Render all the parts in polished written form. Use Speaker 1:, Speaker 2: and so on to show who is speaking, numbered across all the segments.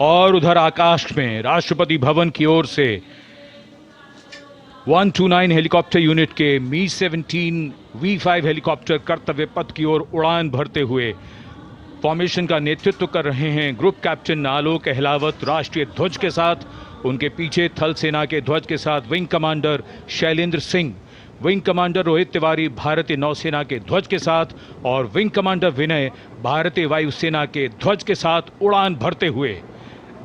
Speaker 1: और उधर आकाश में राष्ट्रपति भवन की ओर से 129 हेलीकॉप्टर यूनिट के मी-17 V5 हेलीकॉप्टर कर्तव्य पथ की ओर उड़ान भरते हुए फॉर्मेशन का नेतृत्व कर रहे हैं ग्रुप कैप्टन आलोक अहलावत राष्ट्रीय ध्वज के साथ। उनके पीछे थल सेना के ध्वज के साथ wing commander Shailendra Singh, wing commander Rohit Tiwari भारतीय नौसेना के ध्वज के साथ और विंग कमांडर विनय भारतीय वायुसेना के ध्वज के साथ उड़ान भरते हुए।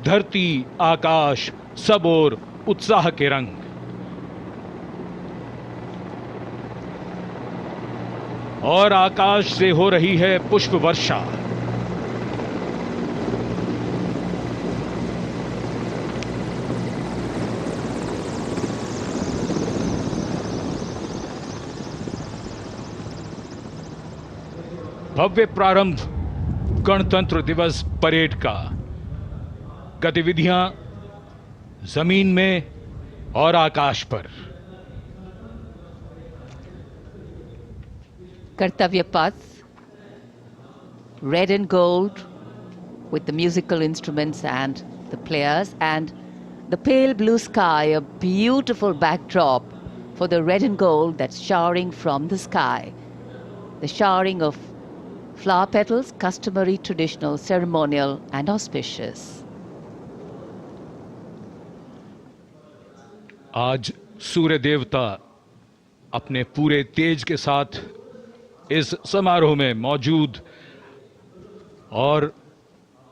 Speaker 1: धरती आकाश सब ओर उत्साह के रंग। और आकाश से हो रही है पुष्प वर्षा। भव्य प्रारंभ गणतंत्र दिवस परेड का। गतिविधियां जमीन में और आकाश पर।
Speaker 2: Kartavya Path, red and gold with the musical instruments and the players, and the pale blue sky, a beautiful backdrop for the red and gold that's showering from the sky. The showering of flower petals, customary, traditional, ceremonial and auspicious.
Speaker 1: आज सूर्य देवता अपने पूरे तेज के साथ इस समारोह में मौजूद और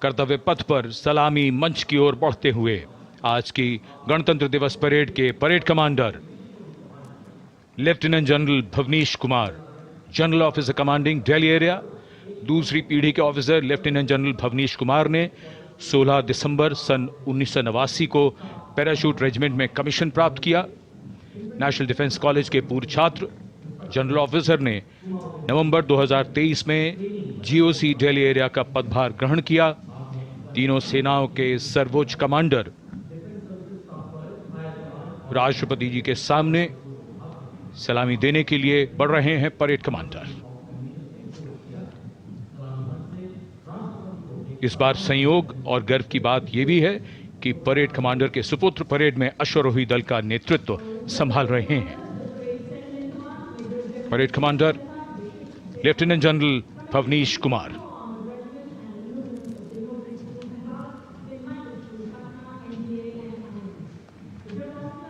Speaker 1: कर्तव्य पथ पर सलामी मंच की ओर बढ़ते हुए आज की गणतंत्र दिवस परेड के parade commander lieutenant general Bhavnish Kumar, general officer commanding Delhi area, दूसरी पीढ़ी के officer lieutenant general Bhavnish Kumar ने 16 दिसंबर सन 1989 को पैराशूट रेजिमेंट में कमीशन प्राप्त किया। नेशनल डिफेंस कॉलेज के पूर्व छात्र जनरल ऑफिसर ने नवंबर 2023 में जीओसी दिल्ली एरिया का पदभार ग्रहण किया। तीनों सेनाओं के सर्वोच्च कमांडर राष्ट्रपति जी के सामने सलामी देने के लिए बढ़ रहे हैं परेड कमांडर। इस बार संयोग और गर्व की बात यह भी है कि परेड कमांडर के सुपुत्र परेड में अश्वारोही दल का नेतृत्व संभाल रहे हैं। Parade commander lieutenant general Bhavnish Kumar.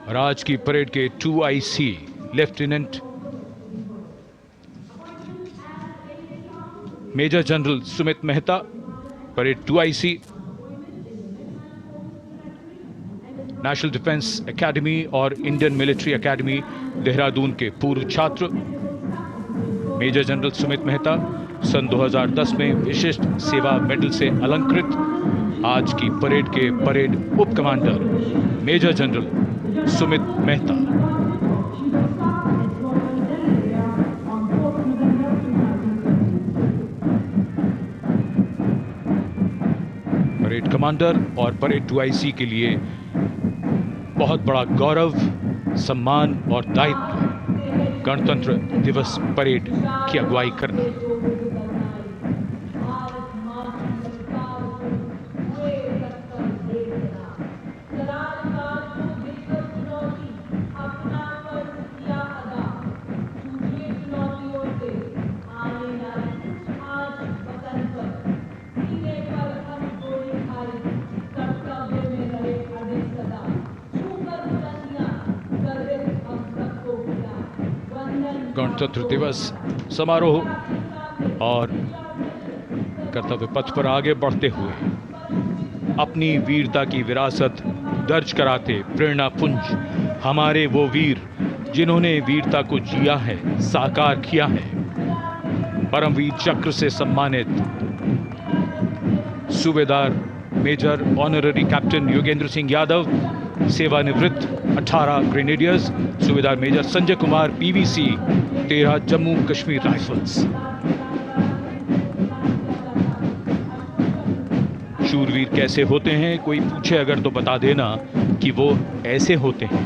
Speaker 1: और आज की परेड के 2IC lieutenant major general Sumit Mehta, parade 2IC, national defence academy और इंडियन मिलिट्री एकेडमी देहरादून के पूर्व छात्र मेजर जनरल सुमित मेहता सन 2010 में विशिष्ट सेवा मेडल से अलंकृत। आज की परेड के परेड उप commander major general Sumit Mehta. Parade commander और परेड 2IC के लिए बहुत बड़ा गौरव, सम्मान और दायित्व गणतंत्र दिवस परेड की अगुवाई करना। गणतंत्र दिवस समारोह और कर्तव्य पथ पर आगे बढ़ते हुए अपनी वीरता की विरासत दर्ज कराते प्रेरणा पुंज हमारे वो वीर जिन्होंने वीरता को जिया है, साकार किया है। परमवीर चक्र से सम्मानित Subedar major honorary captain Yogendra Singh Yadav, सेवानिवृत्त 18 grenadiers, Subedar major Sanjay Kumar PVC 13 Jammu Kashmir rifles. शूरवीर कैसे होते हैं, कोई पूछे अगर तो बता देना कि वो ऐसे होते हैं।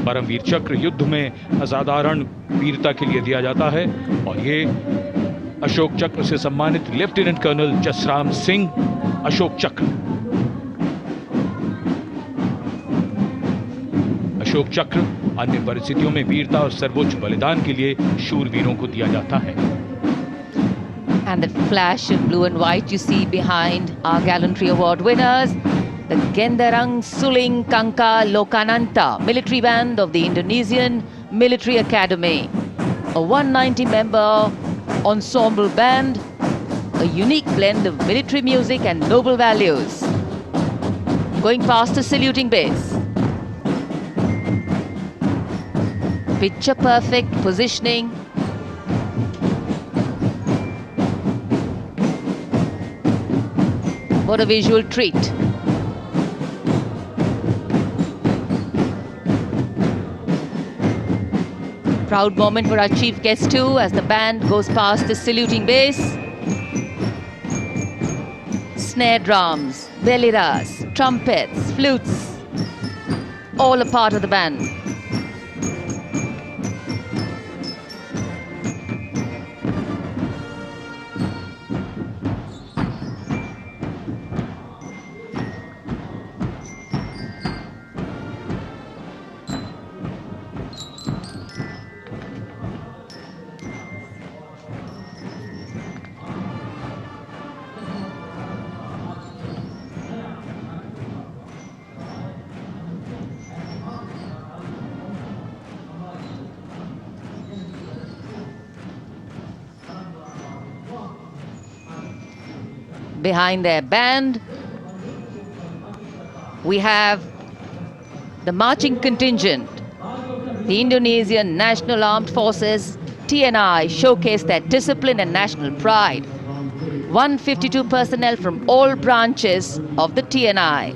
Speaker 1: परमवीर चक्र युद्ध में असाधारण वीरता के लिए दिया जाता है और ये अशोक चक्र से सम्मानित लेफ्टिनेंट कर्नल जसराम सिंह अशोक चक्र अशोक चक्र अन्य परिस्थितियों में वीरता और सर्वोच्च बलिदान के लिए शूरवीरों को दिया जाता है।
Speaker 2: And that flash in blue and white you see behind our gallantry award winners, the Gendarang Suling Kangka Lokananta military band of the Indonesian Military Academy, a 190-member ensemble band, a unique blend of military music and noble values. Going past the saluting base. Picture perfect positioning. What a visual treat. Proud moment for our chief guest too as the band goes past the saluting base. Snare drums, beliras, trumpets, flutes, all a part of the band. Behind their band, we have the marching contingent. The Indonesian National Armed Forces, TNI, showcase their discipline and national pride. 152 personnel from all branches of the TNI.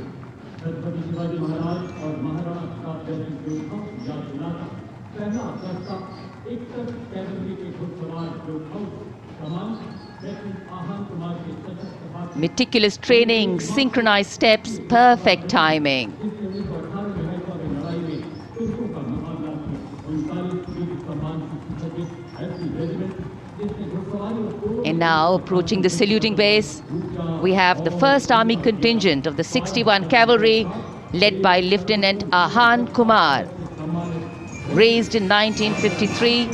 Speaker 2: Meticulous training, synchronized steps, perfect timing. And now, approaching the saluting base, we have the 1st Army contingent of the 61 Cavalry, led by Lieutenant Ahan Kumar. Raised in 1953,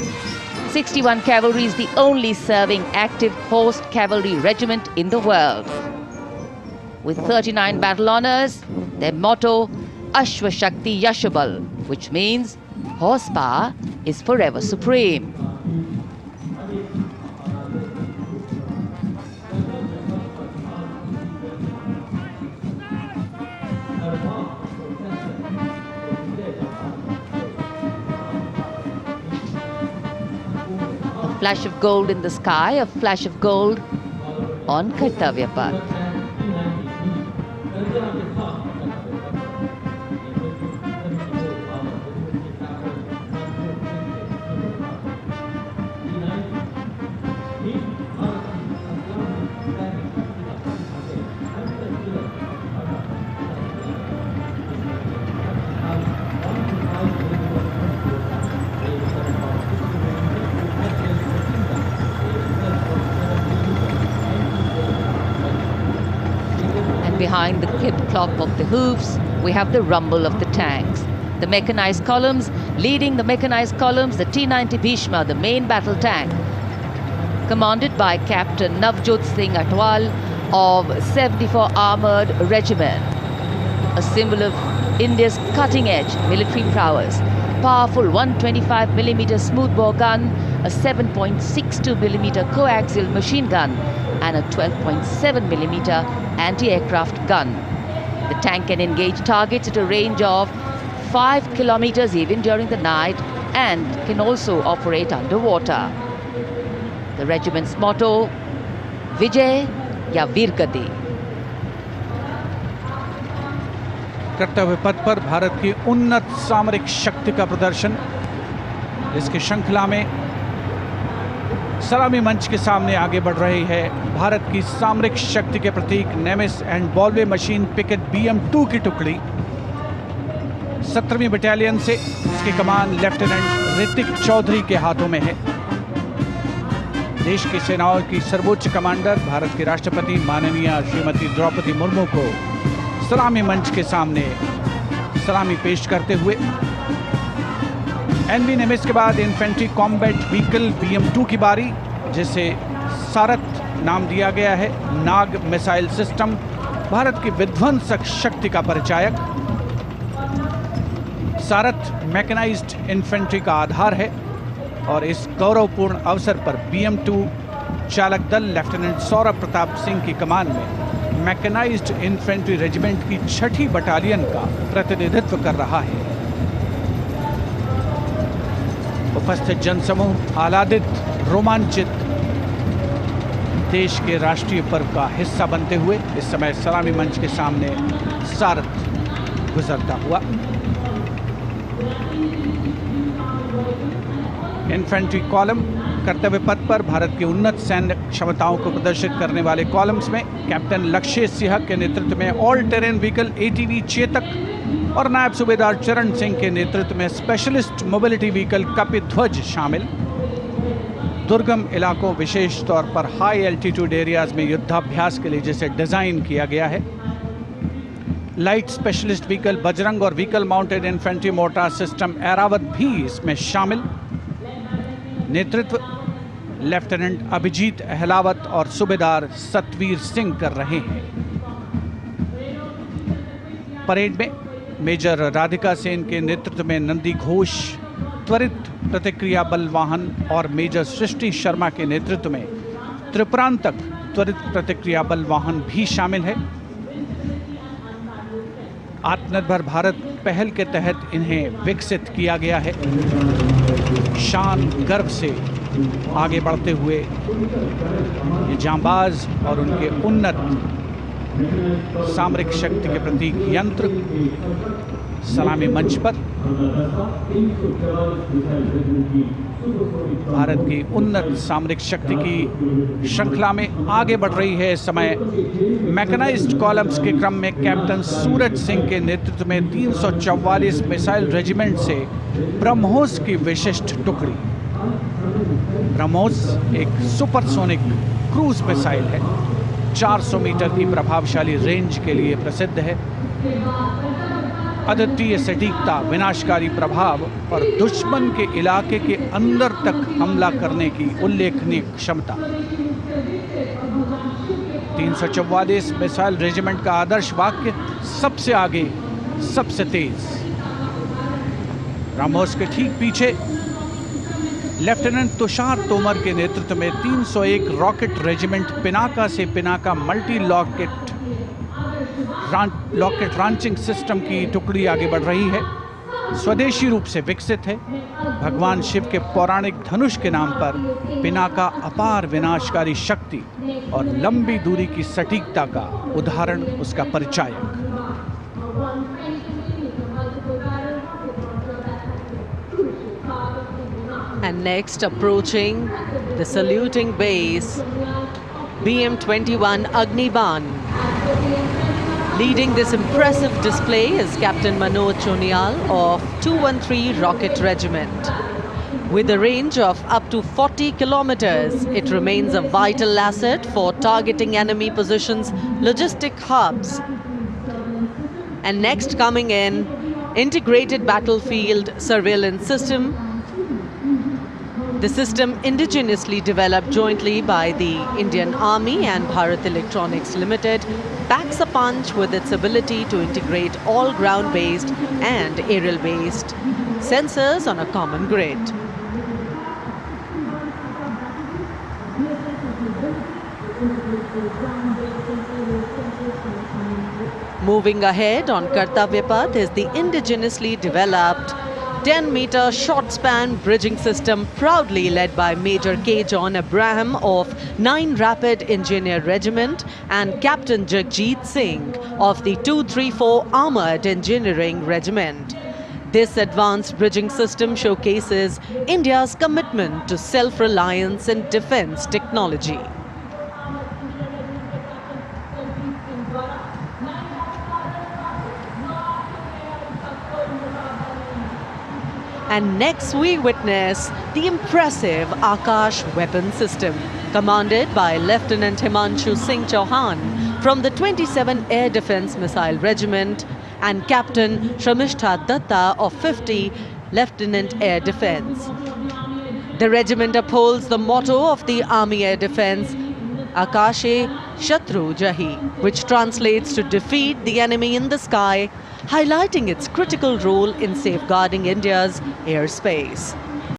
Speaker 2: 61 Cavalry is the only serving active horse cavalry regiment in the world. With 39 battle honors, their motto, Ashwa Shakti Yashabal, which means horsepower is forever supreme. A flash of gold in the sky, a flash of gold on Kartavya Path. Behind the clip-clop of the hoofs, we have the rumble of the tanks. The mechanized columns, leading the mechanized columns, the T-90 Bhishma, the main battle tank, commanded by Captain Navjot Singh Atwal of 74 Armoured Regiment, a symbol of India's cutting-edge military prowess. Powerful 125mm smoothbore gun, a 7.62mm coaxial machine gun, and a 12.7mm anti-aircraft gun. The tank can engage targets at a range of 5 kilometers even during the night and can also operate underwater. The regiment's motto, Vijay ya Veergati.
Speaker 3: कर्तव्य पथ पर भारत की उन्नत सामरिक शक्ति का प्रदर्शन, इसकी श्रृंखला में सलामी मंच के सामने आगे बढ़ रही है भारत की सामरिक शक्ति के प्रतीक नेमिस एंड बॉलवे मशीन पिकेट BM-2 की टुकड़ी 17वीं बटालियन से इसकी कमान लेफ्टिनेंट ऋतिक चौधरी के हाथों में है। देश की सेनाओं की सर्वोच्च कमांडर भारत के राष्ट्रपति माननीय श्रीमती द्रौपदी मुर्मू को सलामी मंच के सामने सलामी पेश करते हुए एनवी निमिष के बाद इन्फेंट्री कॉम्बैट व्हीकल BM-2 की बारी, जिसे सारथ नाम दिया गया है। नाग मिसाइल सिस्टम भारत की विध्वंसक शक्ति का परिचायक। सारथ मैकेनाइज्ड इन्फेंट्री का आधार है और इस गौरवपूर्ण अवसर पर BM-2 चालक दल लेफ्टिनेंट सौरभ प्रताप सिंह की कमान में मैकेनाइज्ड इन्फेंट्री रेजिमेंट की 6ठी बटालियन का प्रतिनिधित्व कर रहा है। उपस्थित जनसमूह आह्लादित, रोमांचित, देश के राष्ट्रीय पर्व का हिस्सा बनते हुए इस समय सलामी मंच के सामने सारथ गुजरता हुआ। इन्फेंट्री कॉलम कर्तव्य पथ पर भारत की उन्नत सैन्य क्षमताओं को प्रदर्शित करने वाले कॉलम्स में कैप्टन लक्ष्य सिंह के नेतृत्व में all terrain vehicle ATV Chetak और नायब सूबेदार चरण सिंह के नेतृत्व में स्पेशलिस्ट मोबिलिटी व्हीकल कपिध्वज शामिल। दुर्गम इलाकों, विशेष तौर पर हाई एल्टीट्यूड एरियाज में युद्धाभ्यास के लिए जिसे डिजाइन किया गया है। लाइट स्पेशलिस्ट व्हीकल बजरंग और vehicle mounted infantry mortar system Airavat भी इसमें शामिल। नेतृत्व लेफ्टिनेंट अभिजीत अहलावत और सूबेदार सतवीर सिंह कर रहे हैं। परेड में मेजर राधिका सेन के नेतृत्व में नंदी घोष त्वरित प्रतिक्रिया बल वाहन और मेजर सृष्टि शर्मा के नेतृत्व में त्रिपुरांतक त्वरित प्रतिक्रिया बल वाहन भी शामिल है। आत्मनिर्भर भारत पहल के तहत इन्हें विकसित किया गया है। शान गर्व से आगे बढ़ते हुए ये जांबाज और उनके उन्नत सामरिक शक्ति के प्रतीक यंत्र सलामी मंच पर भारत की उन्नत सामरिक शक्ति की श्रृंखला में आगे बढ़ रही है। इस समय मैकेनाइज्ड कॉलम्स के क्रम में कैप्टन सूरज सिंह के नेतृत्व में 344 मिसाइल रेजिमेंट से ब्रह्मोस की विशिष्ट टुकड़ी। ब्रह्मोस एक सुपरसोनिक क्रूज मिसाइल है, 400 मीटर की प्रभावशाली रेंज के लिए प्रसिद्ध है। अद्वितीय सटीकता, विनाशकारी प्रभाव और दुश्मन के इलाके के अंदर तक हमला करने की उल्लेखनीय क्षमता। 344 मिसाइल रेजिमेंट का आदर्श वाक्य सबसे आगे, सबसे तेज। ब्रह्मोस के ठीक पीछे लेफ्टिनेंट तुषार तोमर के नेतृत्व में 301 रॉकेट रेजिमेंट पिनाका से Pinaka multi locket launching system की टुकड़ी आगे बढ़ रही है। स्वदेशी रूप से विकसित है। भगवान शिव के पौराणिक धनुष के नाम पर पिनाका अपार विनाशकारी शक्ति और लंबी दूरी की सटीकता का उदाहरण, उसका परिचायक।
Speaker 4: And next, approaching the saluting base, BM-21 Agniban. Leading this impressive display is Captain Manoj Chonial of 213 Rocket Regiment. With a range of up to 40 kilometers, it remains a vital asset for targeting enemy positions, logistic hubs. And next coming in, integrated battlefield surveillance system. The system indigenously developed jointly by the Indian Army and Bharat Electronics Limited packs a punch with its ability to integrate all ground-based and aerial-based sensors on a common grid. Moving ahead on Kartavya Path is the indigenously developed 10-meter short span bridging system, proudly led by Major K. John Abraham of 9 Rapid Engineer Regiment and Captain Jagjit Singh of the 234 Armored Engineering Regiment. This advanced bridging system showcases India's commitment to self-reliance in defense technology. And next we witness the impressive Akash weapon system, commanded by Lieutenant Himanshu Singh Chauhan from the 27 Air Defence Missile Regiment and Captain Shramishta Datta of 50 Lieutenant Air Defence. The regiment upholds the motto of the Army Air Defence, Akashe Shatru Jahi, which translates to defeat the enemy in the sky, highlighting its critical role in safeguarding India's airspace.